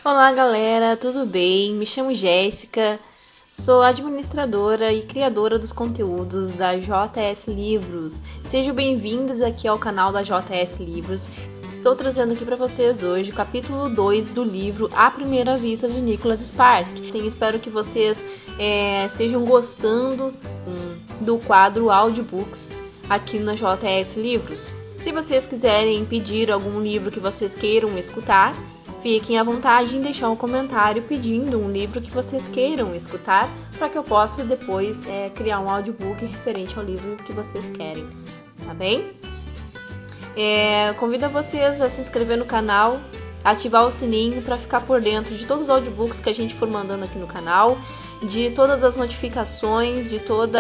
Olá galera, tudo bem? Me chamo Jéssica, sou administradora e criadora dos conteúdos da JS Livros. Sejam bem-vindos aqui ao canal da JS Livros. Estou trazendo aqui para vocês hoje o capítulo 2 do livro À Primeira Vista de Nicholas Sparks. Espero que vocês estejam gostando do quadro Audiobooks aqui na JS Livros. Se vocês quiserem pedir algum livro que vocês queiram escutar, fiquem à vontade em deixar um comentário pedindo um livro que vocês queiram escutar para que eu possa depois criar um audiobook referente ao livro que vocês querem, tá bem? Convido vocês a se inscrever no canal, ativar o sininho para ficar por dentro de todos os audiobooks que a gente for mandando aqui no canal, de todas as notificações, de todos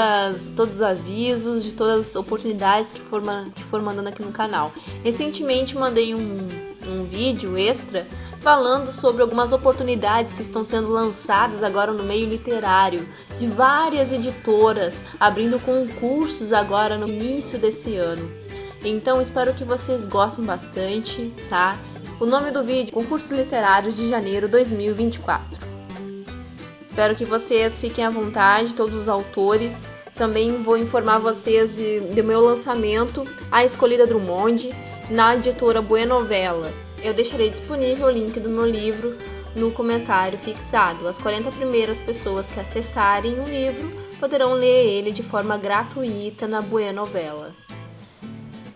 os avisos, de todas as oportunidades que for mandando aqui no canal. Recentemente mandei um vídeo extra falando sobre algumas oportunidades que estão sendo lançadas agora no meio literário, de várias editoras abrindo concursos agora no início desse ano. Então espero que vocês gostem bastante, tá? O nome do vídeo: Concursos Literários de Janeiro 2024. Espero que vocês fiquem à vontade, todos os autores. Também vou informar vocês do meu lançamento, A Escolhida Drummond, na editora Buenovela. Eu deixarei disponível o link do meu livro no comentário fixado. As 40 primeiras pessoas que acessarem o livro poderão ler ele de forma gratuita na Buenovela.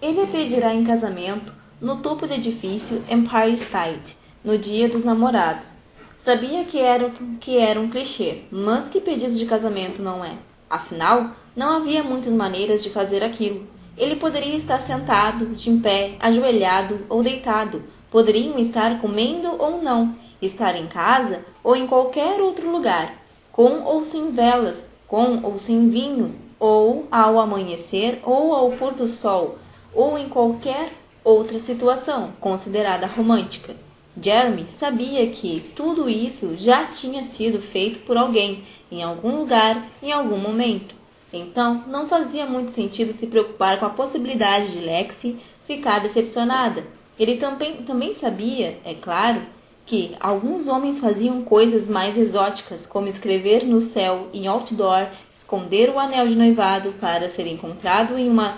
Ele a pedirá em casamento no topo do edifício Empire State, no Dia dos Namorados. Sabia que era um clichê, mas que pedido de casamento não é? Afinal, não havia muitas maneiras de fazer aquilo. Ele poderia estar sentado, de pé, ajoelhado ou deitado. Poderiam estar comendo ou não, estar em casa ou em qualquer outro lugar, com ou sem velas, com ou sem vinho, ou ao amanhecer ou ao pôr do sol, ou em qualquer outra situação considerada romântica. Jeremy sabia que tudo isso já tinha sido feito por alguém, em algum lugar, em algum momento. Então, não fazia muito sentido se preocupar com a possibilidade de Lexi ficar decepcionada. Ele também sabia, é claro, que alguns homens faziam coisas mais exóticas, como escrever no céu em outdoor, esconder o anel de noivado para ser encontrado em uma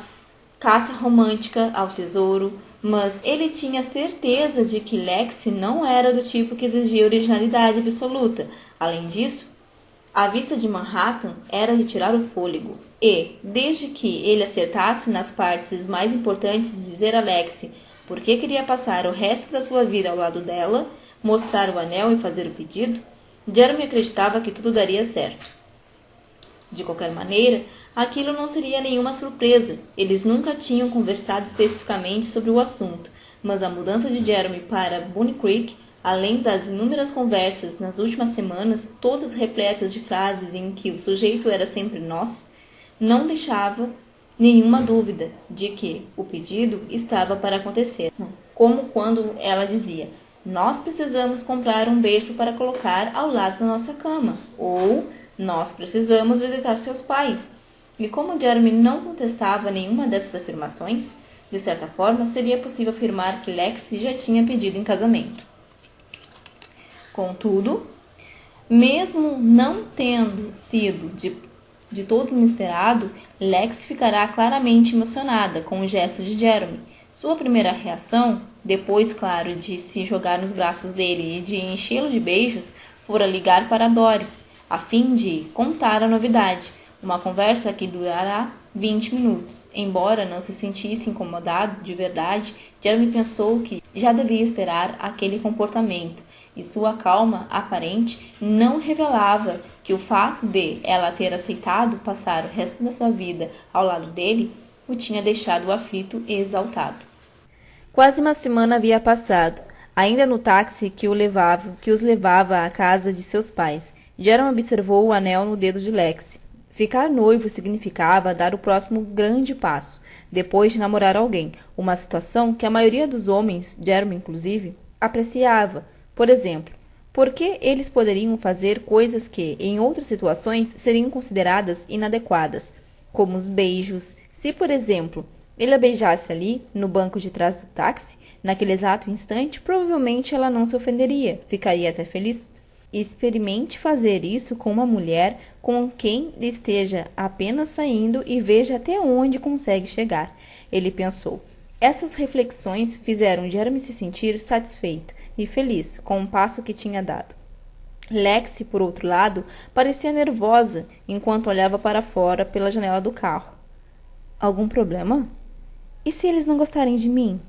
caça romântica ao tesouro, mas ele tinha certeza de que Lexi não era do tipo que exigia originalidade absoluta. Além disso, a vista de Manhattan era de tirar o fôlego, e, desde que ele acertasse nas partes mais importantes de dizer a Lexi por que queria passar o resto da sua vida ao lado dela, mostrar o anel e fazer o pedido, Jeremy acreditava que tudo daria certo. De qualquer maneira, aquilo não seria nenhuma surpresa. Eles nunca tinham conversado especificamente sobre o assunto, mas a mudança de Jeremy para Bonnie Creek, além das inúmeras conversas nas últimas semanas, todas repletas de frases em que o sujeito era sempre nós, não deixava nenhuma dúvida de que o pedido estava para acontecer. Como quando ela dizia: nós precisamos comprar um berço para colocar ao lado da nossa cama, ou nós precisamos visitar seus pais. E como Jeremy não contestava nenhuma dessas afirmações, de certa forma seria possível afirmar que Lexi já tinha pedido em casamento. Contudo, mesmo não tendo sido de todo inesperado, Lexi ficará claramente emocionada com o gesto de Jeremy. Sua primeira reação, depois, claro, de se jogar nos braços dele e de enchê-lo de beijos, fora ligar para Doris, a fim de contar a novidade. Uma conversa que durará 20 minutos. Embora não se sentisse incomodado de verdade, Jeremy pensou que já devia esperar aquele comportamento, e sua calma aparente não revelava que o fato de ela ter aceitado passar o resto da sua vida ao lado dele o tinha deixado aflito e exaltado. Quase uma semana havia passado, ainda no táxi que os levava à casa de seus pais. Jeremy observou o anel no dedo de Lexi. Ficar noivo significava dar o próximo grande passo, depois de namorar alguém, uma situação que a maioria dos homens, Jeremy inclusive, apreciava. Por exemplo, por que eles poderiam fazer coisas que, em outras situações, seriam consideradas inadequadas, como os beijos? Se, por exemplo, ele a beijasse ali, no banco de trás do táxi, naquele exato instante, provavelmente ela não se ofenderia, ficaria até feliz. Experimente fazer isso com uma mulher com quem esteja apenas saindo e veja até onde consegue chegar, ele pensou. Essas reflexões fizeram Jeremy se sentir satisfeito e feliz com o passo que tinha dado. Lexi, por outro lado, parecia nervosa enquanto olhava para fora pela janela do carro. Algum problema? E se eles não gostarem de mim?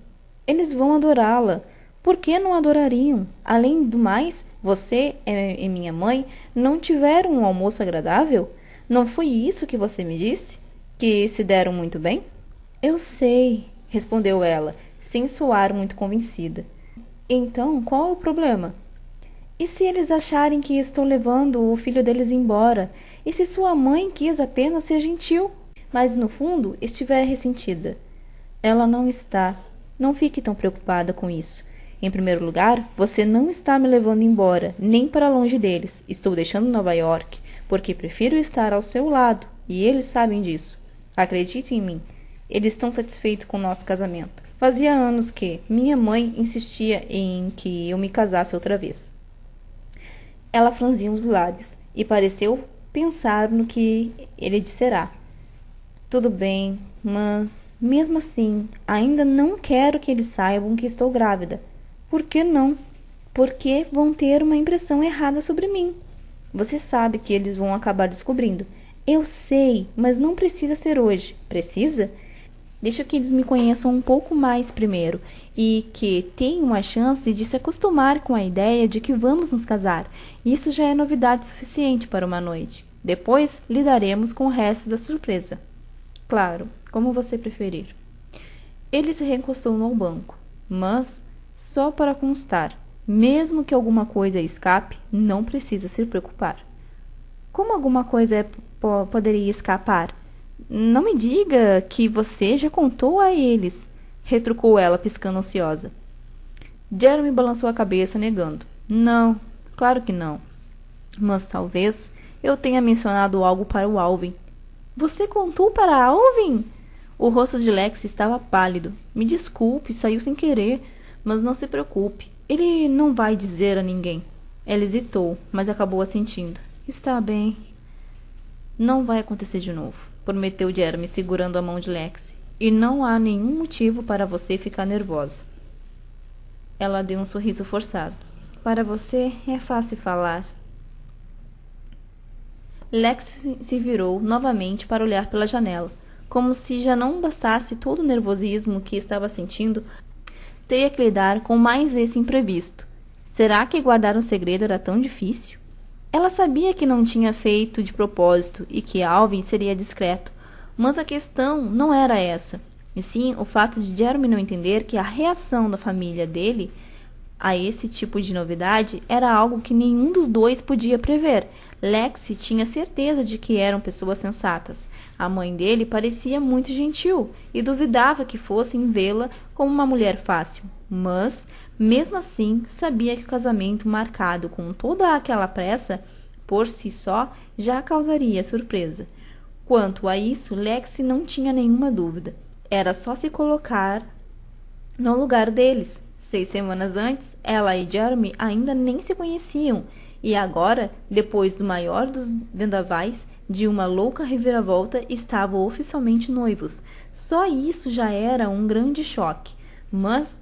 Eles vão adorá-la. Por que não adorariam? Além do mais, você e minha mãe não tiveram um almoço agradável? Não foi isso que você me disse? Que se deram muito bem? Eu sei, respondeu ela, sem soar muito convencida. Então, qual é o problema? E se eles acharem que estou levando o filho deles embora? E se sua mãe quis apenas ser gentil, mas no fundo estiver ressentida? Ela não está. Não fique tão preocupada com isso. Em primeiro lugar, você não está me levando embora, nem para longe deles. Estou deixando Nova York, porque prefiro estar ao seu lado, e eles sabem disso. Acredite em mim. Eles estão satisfeitos com o nosso casamento. Fazia anos que minha mãe insistia em que eu me casasse outra vez. Ela franziu os lábios e pareceu pensar no que ele disserá. Tudo bem, mas, mesmo assim, ainda não quero que eles saibam que estou grávida. Por que não? Porque vão ter uma impressão errada sobre mim. Você sabe que eles vão acabar descobrindo. Eu sei, mas não precisa ser hoje. Precisa? Deixa que eles me conheçam um pouco mais primeiro e que tenham uma chance de se acostumar com a ideia de que vamos nos casar. Isso já é novidade suficiente para uma noite. Depois lidaremos com o resto da surpresa. Claro, como você preferir. Ele se recostou no banco, mas só para constar, mesmo que alguma coisa escape, não precisa se preocupar. Como alguma coisa poderia escapar? Não me diga que você já contou a eles, retrucou ela, piscando ansiosa. Jeremy balançou a cabeça, negando. Não, claro que não. Mas talvez eu tenha mencionado algo para o Alvin. Você contou para Alvin? O rosto de Lexi estava pálido. Me desculpe, saiu sem querer, mas não se preocupe. Ele não vai dizer a ninguém. Ela hesitou, mas acabou assentindo. Está bem. Não vai acontecer de novo, prometeu Jeremy, segurando a mão de Lexi. E não há nenhum motivo para você ficar nervosa. Ela deu um sorriso forçado. Para você é fácil falar. Lexi se virou novamente para olhar pela janela, como se já não bastasse todo o nervosismo que estava sentindo, teria que lidar com mais esse imprevisto. Será que guardar um segredo era tão difícil? Ela sabia que não tinha feito de propósito e que Alvin seria discreto, mas a questão não era essa, e sim o fato de Jeremy não entender que a reação da família dele a esse tipo de novidade era algo que nenhum dos dois podia prever. Lexi tinha certeza de que eram pessoas sensatas. A mãe dele parecia muito gentil e duvidava que fossem vê-la como uma mulher fácil, mas, mesmo assim, sabia que o casamento marcado com toda aquela pressa, por si só, já causaria surpresa. Quanto a isso, Lexi não tinha nenhuma dúvida. Era só se colocar no lugar deles. 6 semanas antes, ela e Jeremy ainda nem se conheciam, e agora, depois do maior dos vendavais, de uma louca reviravolta, estavam oficialmente noivos. Só isso já era um grande choque. Mas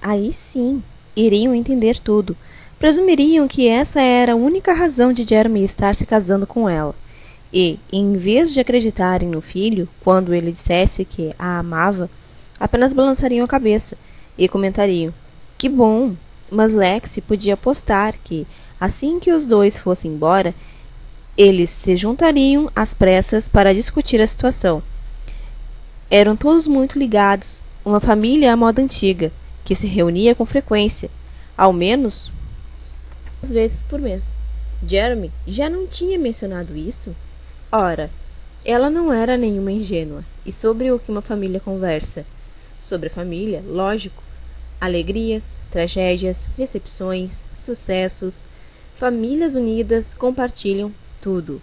aí sim, iriam entender tudo. Presumiriam que essa era a única razão de Jeremy estar se casando com ela. E, em vez de acreditarem no filho, quando ele dissesse que a amava, apenas balançariam a cabeça e comentariam: que bom, mas Lexi podia apostar que, assim que os dois fossem embora, eles se juntariam às pressas para discutir a situação. Eram todos muito ligados, uma família à moda antiga, que se reunia com frequência, ao menos 2 vezes por mês. Jeremy já não tinha mencionado isso? Ora, ela não era nenhuma ingênua. E sobre o que uma família conversa? Sobre a família, lógico. Alegrias, tragédias, decepções, sucessos. Famílias unidas compartilham tudo.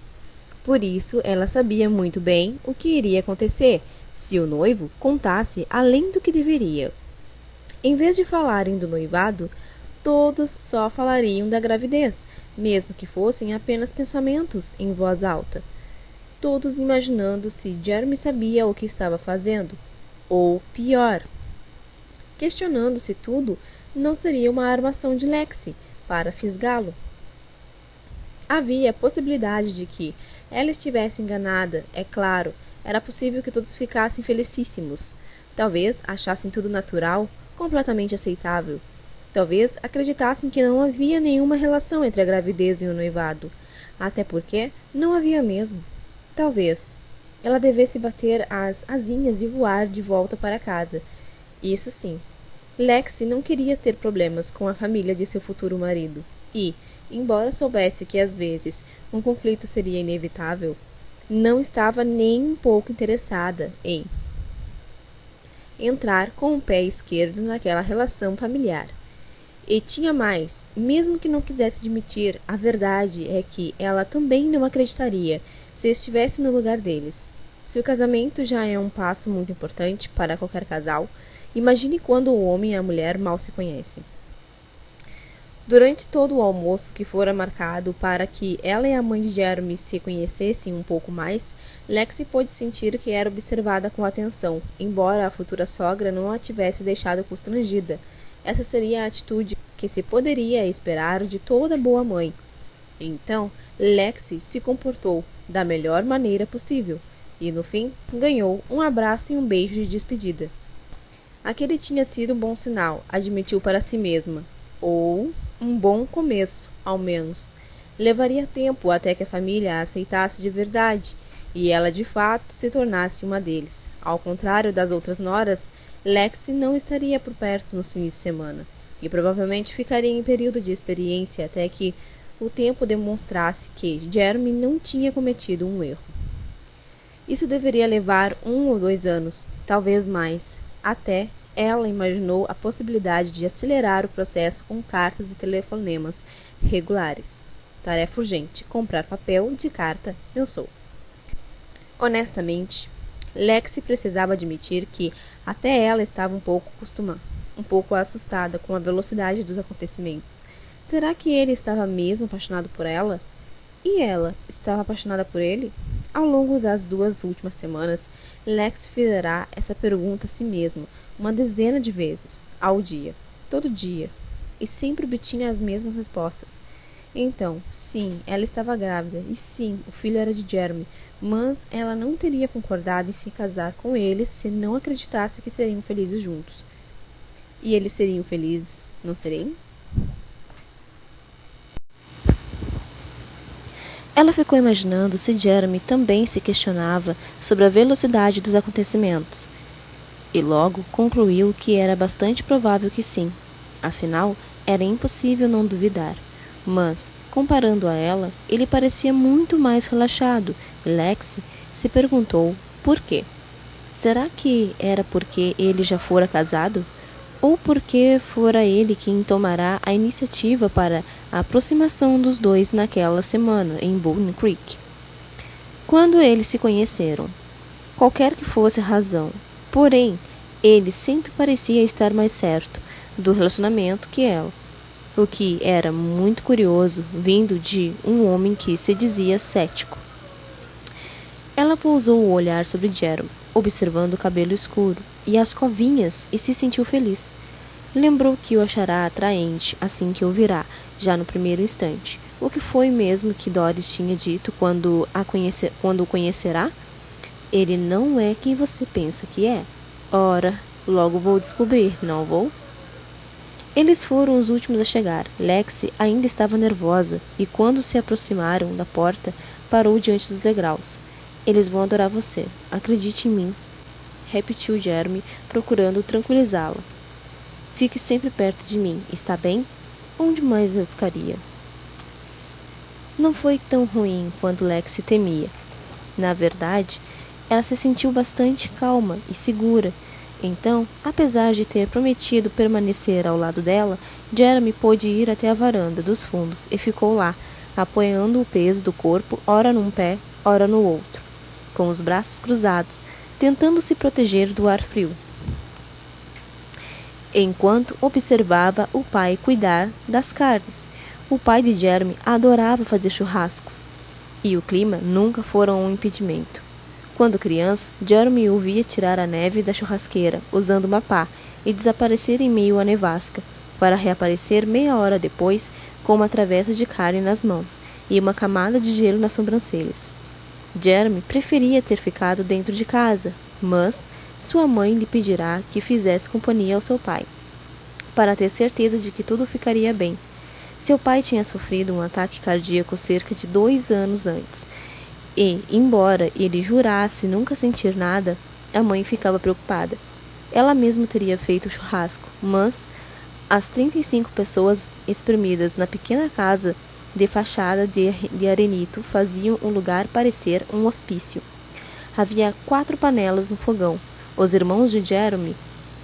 Por isso, ela sabia muito bem o que iria acontecer se o noivo contasse além do que deveria. Em vez de falarem do noivado, todos só falariam da gravidez, mesmo que fossem apenas pensamentos em voz alta. Todos imaginando se Jeremy sabia o que estava fazendo, ou pior, questionando se tudo não seria uma armação de Lexi para fisgá-lo. Havia a possibilidade de que ela estivesse enganada, é claro. Era possível que todos ficassem felicíssimos. Talvez achassem tudo natural, completamente aceitável. Talvez acreditassem que não havia nenhuma relação entre a gravidez e o noivado. Até porque não havia mesmo. Talvez ela devesse bater as asinhas e voar de volta para casa. Isso sim. Lexi não queria ter problemas com a família de seu futuro marido. E, embora soubesse que às vezes um conflito seria inevitável, não estava nem um pouco interessada em entrar com o pé esquerdo naquela relação familiar. E tinha mais, mesmo que não quisesse admitir, a verdade é que ela também não acreditaria se estivesse no lugar deles. Se o casamento já é um passo muito importante para qualquer casal, imagine quando o homem e a mulher mal se conhecem. Durante todo o almoço que fora marcado para que ela e a mãe de Jeremy se conhecessem um pouco mais, Lexi pôde sentir que era observada com atenção, embora a futura sogra não a tivesse deixado constrangida. Essa seria a atitude que se poderia esperar de toda boa mãe. Então, Lexi se comportou da melhor maneira possível e, no fim, ganhou um abraço e um beijo de despedida. Aquele tinha sido um bom sinal, admitiu para si mesma. Ou um bom começo, ao menos. Levaria tempo até que a família a aceitasse de verdade e ela de fato se tornasse uma deles. Ao contrário das outras noras, Lexi não estaria por perto nos fins de semana e provavelmente ficaria em período de experiência até que o tempo demonstrasse que Jeremy não tinha cometido um erro. Isso deveria levar 1 ou 2 anos, talvez mais, até ela imaginou a possibilidade de acelerar o processo com cartas e telefonemas regulares. Tarefa urgente: comprar papel de carta, eu sou. Honestamente, Lexi precisava admitir que até ela estava um pouco assustada com a velocidade dos acontecimentos. Será que ele estava mesmo apaixonado por ela? E ela estava apaixonada por ele? Ao longo das 2 últimas semanas, Lexi fará essa pergunta a si mesma uma dezena de vezes, ao dia, todo dia, e sempre obtinha as mesmas respostas. Então, sim, ela estava grávida, e sim, o filho era de Jeremy, mas ela não teria concordado em se casar com ele se não acreditasse que seriam felizes juntos. E eles seriam felizes, não seriam? Ela ficou imaginando se Jeremy também se questionava sobre a velocidade dos acontecimentos. E logo concluiu que era bastante provável que sim. Afinal, era impossível não duvidar. Mas, comparando a ela, ele parecia muito mais relaxado. Lexi se perguntou por quê. Será que era porque ele já fora casado? Ou porque fora ele quem tomará a iniciativa para a aproximação dos dois naquela semana em Bone Creek? Quando eles se conheceram, qualquer que fosse a razão, porém, ele sempre parecia estar mais certo do relacionamento que ela, o que era muito curioso vindo de um homem que se dizia cético. Ela pousou o olhar sobre Jeremy, observando o cabelo escuro e as covinhas, e se sentiu feliz. Lembrou que o achará atraente assim que o virá, já no primeiro instante. O que foi mesmo que Doris tinha dito quando o conhecerá? Ele não é quem você pensa que é. Ora, logo vou descobrir, não vou? Eles foram os últimos a chegar. Lexi ainda estava nervosa e quando se aproximaram da porta, parou diante dos degraus. Eles vão adorar você. Acredite em mim, repetiu Jeremy, procurando tranquilizá-la. Fique sempre perto de mim, está bem? Onde mais eu ficaria? Não foi tão ruim quanto Lexi temia. Na verdade, ela se sentiu bastante calma e segura. Então, apesar de ter prometido permanecer ao lado dela, Jeremy pôde ir até a varanda dos fundos e ficou lá, apoiando o peso do corpo ora num pé, ora no outro, com os braços cruzados, tentando se proteger do ar frio, enquanto observava o pai cuidar das carnes. O pai de Jeremy adorava fazer churrascos, e o clima nunca fora um impedimento. Quando criança, Jeremy o via tirar a neve da churrasqueira, usando uma pá, e desaparecer em meio à nevasca, para reaparecer meia hora depois com uma travessa de carne nas mãos e uma camada de gelo nas sobrancelhas. Jeremy preferia ter ficado dentro de casa, mas sua mãe lhe pedirá que fizesse companhia ao seu pai, para ter certeza de que tudo ficaria bem. Seu pai tinha sofrido um ataque cardíaco cerca de 2 anos antes, e, embora ele jurasse nunca sentir nada, a mãe ficava preocupada. Ela mesma teria feito o churrasco, mas as 35 pessoas espremidas na pequena casa de fachada de arenito faziam o lugar parecer um hospício. Havia 4 panelas no fogão. Os irmãos de Jeremy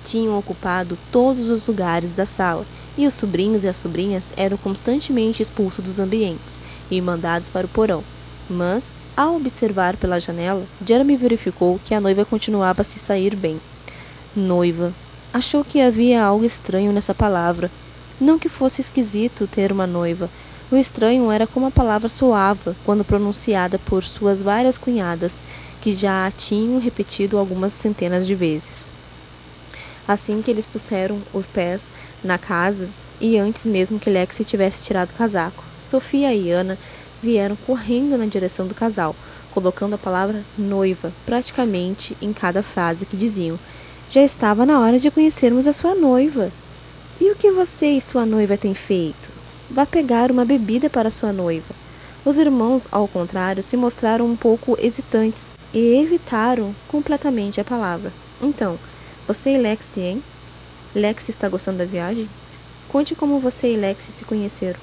tinham ocupado todos os lugares da sala, e os sobrinhos e as sobrinhas eram constantemente expulsos dos ambientes e mandados para o porão. Mas, ao observar pela janela, Jeremy verificou que a noiva continuava a se sair bem. Noiva. Achou que havia algo estranho nessa palavra. Não que fosse esquisito ter uma noiva. O estranho era como a palavra soava quando pronunciada por suas várias cunhadas, que já a tinham repetido algumas centenas de vezes. Assim que eles puseram os pés na casa, e antes mesmo que Lexi tivesse tirado o casaco, Sofia e Ana vieram correndo na direção do casal, colocando a palavra noiva praticamente em cada frase que diziam: já estava na hora de conhecermos a sua noiva. E o que você e sua noiva têm feito? Vá pegar uma bebida para sua noiva. Os irmãos, ao contrário, se mostraram um pouco hesitantes e evitaram completamente a palavra. Então, você e Lexi, hein? Lexi está gostando da viagem? Conte como você e Lexi se conheceram.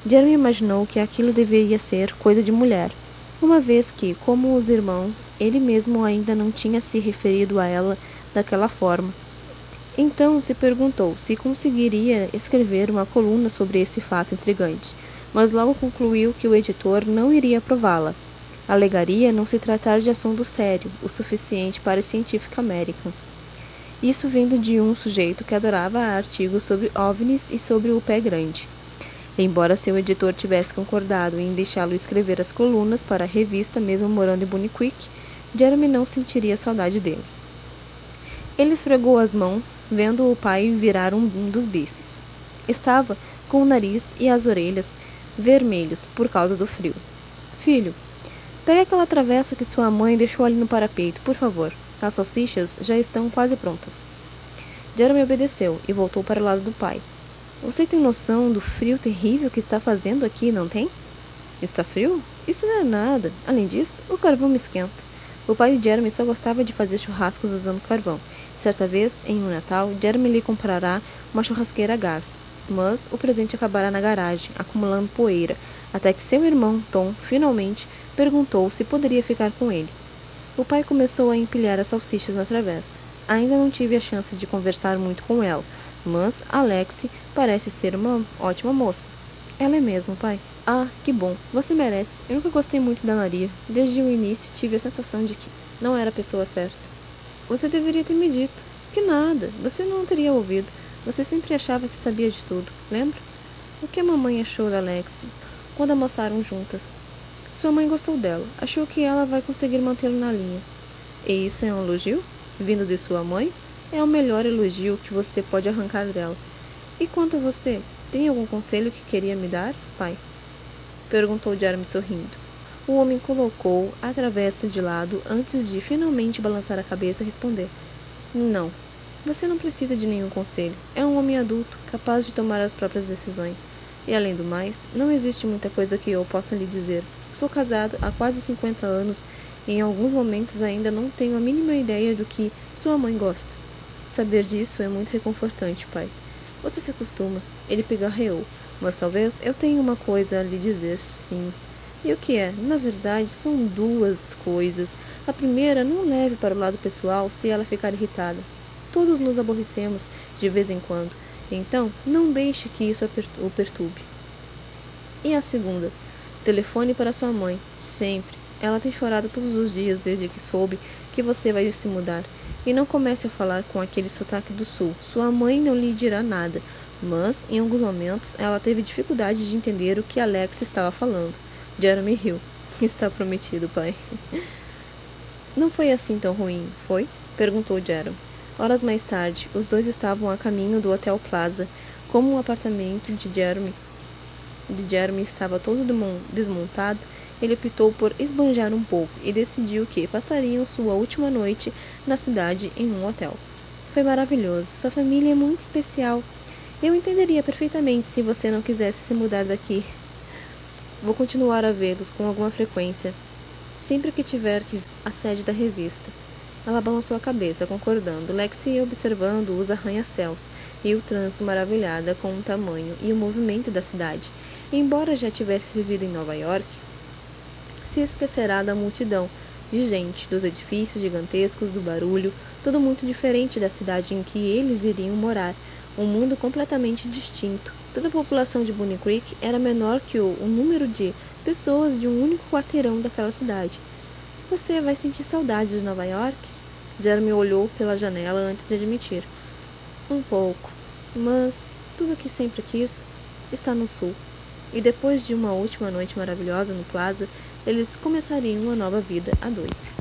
Jeremy imaginou que aquilo deveria ser coisa de mulher, uma vez que, como os irmãos, ele mesmo ainda não tinha se referido a ela daquela forma. Então se perguntou se conseguiria escrever uma coluna sobre esse fato intrigante, mas logo concluiu que o editor não iria aprová-la. Alegaria não se tratar de assunto sério o suficiente para a Scientific American. Isso vindo de um sujeito que adorava artigos sobre OVNIs e sobre o pé grande. Embora seu editor tivesse concordado em deixá-lo escrever as colunas para a revista mesmo morando em Bunnyquick, Jeremy não sentiria saudade dele. Ele esfregou as mãos, vendo o pai virar um dos bifes. Estava com o nariz e as orelhas vermelhos por causa do frio. Filho, pegue aquela travessa que sua mãe deixou ali no parapeito, por favor. As salsichas já estão quase prontas. Jeremy obedeceu e voltou para o lado do pai. Você tem noção do frio terrível que está fazendo aqui, não tem? Está frio? Isso não é nada. Além disso, o carvão me esquenta. O pai de Jeremy só gostava de fazer churrascos usando carvão. Certa vez, em um Natal, Jeremy lhe comprará uma churrasqueira a gás, mas o presente acabará na garagem, acumulando poeira, até que seu irmão, Tom, finalmente perguntou se poderia ficar com ele. O pai começou a empilhar as salsichas na travessa. Ainda não tive a chance de conversar muito com ela, mas Alexi parece ser uma ótima moça. Ela é mesmo, pai. Ah, que bom. Você merece. Eu nunca gostei muito da Maria. Desde o início tive a sensação de que não era a pessoa certa. Você deveria ter me dito. Que nada. Você não teria ouvido. Você sempre achava que sabia de tudo. Lembra? O que a mamãe achou da Alexi quando almoçaram juntas? Sua mãe gostou dela. Achou que ela vai conseguir mantê-lo na linha. E isso é um elogio? Vindo de sua mãe? É o melhor elogio que você pode arrancar dela. E quanto a você, tem algum conselho que queria me dar, pai? Perguntou Jeremy sorrindo. O homem colocou a travessa de lado antes de finalmente balançar a cabeça e responder. Não, você não precisa de nenhum conselho. É um homem adulto, capaz de tomar as próprias decisões. E além do mais, não existe muita coisa que eu possa lhe dizer. Sou casado há quase 50 anos e em alguns momentos ainda não tenho a mínima ideia do que sua mãe gosta. Saber disso é muito reconfortante, pai. Você se acostuma. Ele pigarreou. Mas talvez eu tenha uma coisa a lhe dizer, sim. E o que é? Na verdade, são 2 coisas. A primeira, não leve para o lado pessoal se ela ficar irritada. Todos nos aborrecemos de vez em quando. Então, não deixe que isso o perturbe. E a segunda? Telefone para sua mãe. Sempre. Ela tem chorado todos os dias desde que soube que você vai se mudar. E não comece a falar com aquele sotaque do sul. Sua mãe não lhe dirá nada, mas, em alguns momentos, ela teve dificuldade de entender o que Alex estava falando. Jeremy riu. Está prometido, pai. Não foi assim tão ruim, foi? Perguntou Jeremy. Horas mais tarde, os dois estavam a caminho do Hotel Plaza. Como o apartamento de Jeremy estava todo desmontado, ele optou por esbanjar um pouco e decidiu que passariam sua última noite na cidade em um hotel. Foi maravilhoso. Sua família é muito especial. Eu entenderia perfeitamente se você não quisesse se mudar daqui. Vou continuar a vê-los com alguma frequência, sempre que tiver que a sede da revista. Ela balançou a cabeça, concordando. Lexi ia observando os arranha-céus e o trânsito maravilhada com o tamanho e o movimento da cidade. E, embora já tivesse vivido em Nova York, se esquecerá da multidão de gente, dos edifícios gigantescos, do barulho, tudo muito diferente da cidade em que eles iriam morar, um mundo completamente distinto. Toda a população de Bonnie Creek era menor que o número de pessoas de um único quarteirão daquela cidade. Você vai sentir saudade de Nova York? Jeremy olhou pela janela antes de admitir. Um pouco, mas tudo o que sempre quis está no sul. E depois de uma última noite maravilhosa no Plaza, eles começariam uma nova vida a dois.